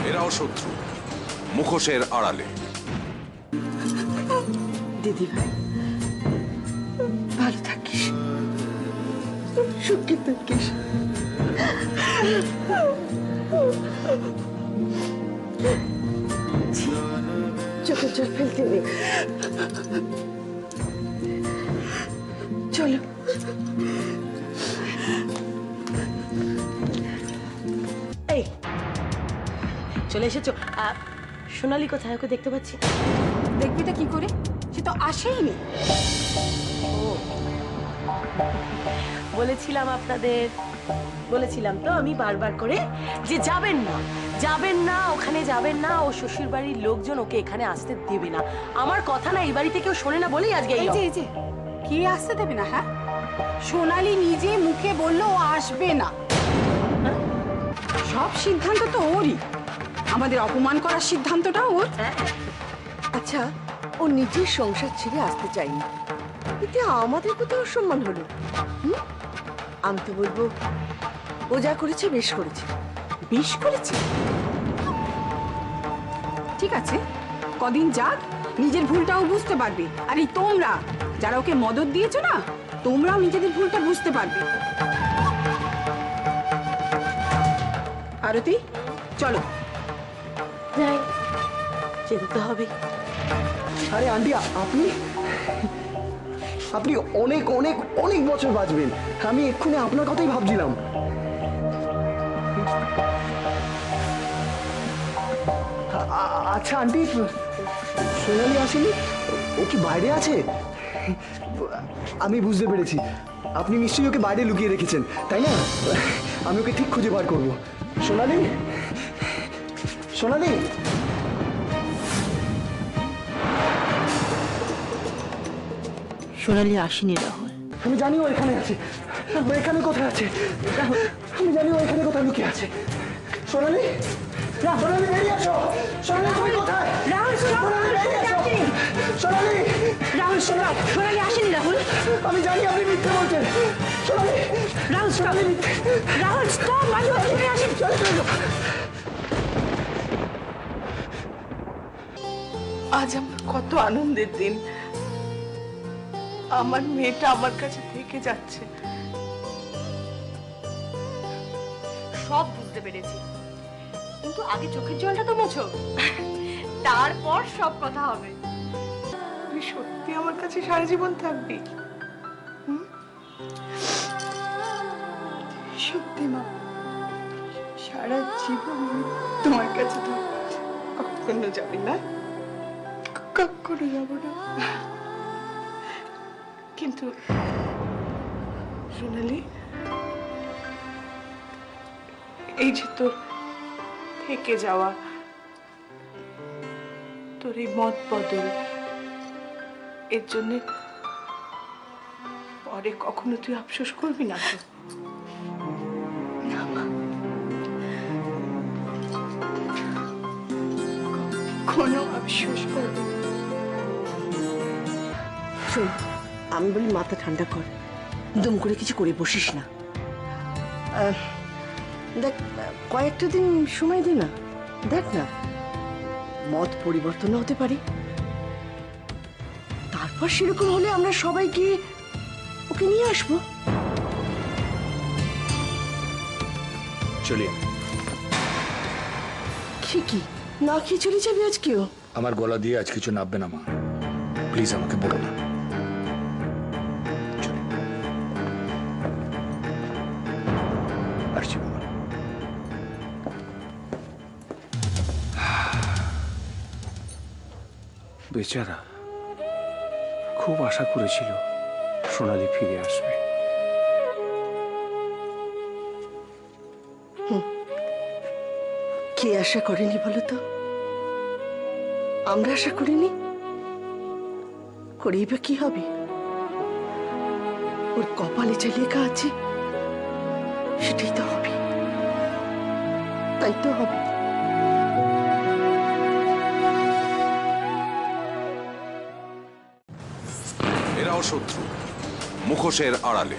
এরাও শত্রু, মুখোশের আড়ালে। দিদি ভাই, ভালো থাকিস, সুখে থাকিস। চোখের জল ফেলতে নেই, চলো। এই চলে এসেছো? সোনালি কোথায়? ওকে দেখতে পাচ্ছি। দেখবি তো কি করে, সে তো আসেইনি। বলেছিলাম তো আমি বারবার করে যে যাবেন না, যাবেন না, ওখানে যাবেন না। ও শ্বশুর বাড়ির লোকজন ওকে এখানে আসতে দেবে না। আমার কথা না এই বাড়িতে কেউ শোনে না বলেই আজকে এই যে কি আসতে দেবে না? হ্যাঁ, সোনালি নিজে মুখে বললো ও আসবে না। সব সিদ্ধান্ত তো ওরই, আমাদের অপমান করার সিদ্ধান্তটা ওর। আচ্ছা, ও নিজের সংসার ছেড়ে আসতে চায়নি, এতে আমাদের কোথাও সম্মান হলো? আমি তো বলবো ও যা করেছে বেশ করেছে। বেশ করেছে, ঠিক আছে, কদিন যাক, নিজের ভুলটাও বুঝতে পারবে। আর এই তোমরা যারা ওকে মদত দিয়েছো না, তোমরাও নিজেদের ভুলটা বুঝতে পারবে। আরতি, চলো। যাই, যেতে তো হবে। আরে আন্টি, আপনি অনেক অনেক অনেক বছর বাঁচবেন। আমি এক্ষুনি আপনার কথাই ভাবছিলাম। আচ্ছা আন্টি, সোনালি আসেনি? ও কি বাইরে আছে? আমি বুঝতে পেরেছি, আপনি নিশ্চয়ই ওকে বাইরে লুকিয়ে রেখেছেন, তাই না? আমি ওকে ঠিক খুঁজে বার করবো। সোনালি, সোনালি। সোনালি আসেনি রাহুল। আমি জানি ও এখানে আছে। ও এখানে কোথায় আছে? আমি জানি ও এখানে কোথায় লুকিয়ে আছে। সোনালি, সোনালি বেরিয়ে আসো। সোনালি তুমি কোথায়? রাহুল, সোনালি বেরিয়ে আসো। সোনালি, রাহুল, সোনালি আসেনি রাহুল। আমি জানি আপনি মিথ্যে বলছেন। সোনালি, রাহুল, সোনালি মিথ্যে। রাহুল স্টপ, আমি ওখানে আসি। চলে চলে। আজ আমার কত আনন্দের দিন, আমার মেয়েটা আমার কাছে থেকে যাচ্ছে। সব বুঝতে পেরেছি, কিন্তু আগে চোখের জলটা তো মোছো, তারপর সব কথা হবে। তুই সত্যি আমার কাছে সারা জীবন থাকবি? সত্যি মা, সারা জীবন তোমার কাছে থাকবো। কখনো যাবি না, কখনো যাবো না। কিন্তু সোনালি, এই যে তোর থেকে যাওয়া, তোর এই মত বদল, এর জন্য পরে কখনো তুই আফসোস করবি না তো? না মা, কখনো আফসোস করবি না। শোন, আমি বলি মাথা ঠান্ডা কর, দুম করে কিছু করে বসিস না। দেখ, কয়েকটা দিন সময় দে না, দেখ না, মত পরিবর্তন হতে পারে। তারপর সেরকম হলে আমরা সবাই গিয়ে ওকে নিয়ে আসবো। চলিয়ে কি না খেয়ে চলে যাবি আজকেও? আমার গলা দিয়ে আজ কিছু নাববে না মা, প্লিজ আমাকে বলো না। আসছি বাবা। বেচারা খুব আশা করেছিল সোনালি ফিরে আসবে। কে আশা করেনি বলো তো? আমরা আশা করিনি, করেই বা কি হবে? ওর কপালে যে লেখা আছে সেটাই তো হবে, তাই তো হবে। এরাও শত্রু, মুখোশের আড়ালে।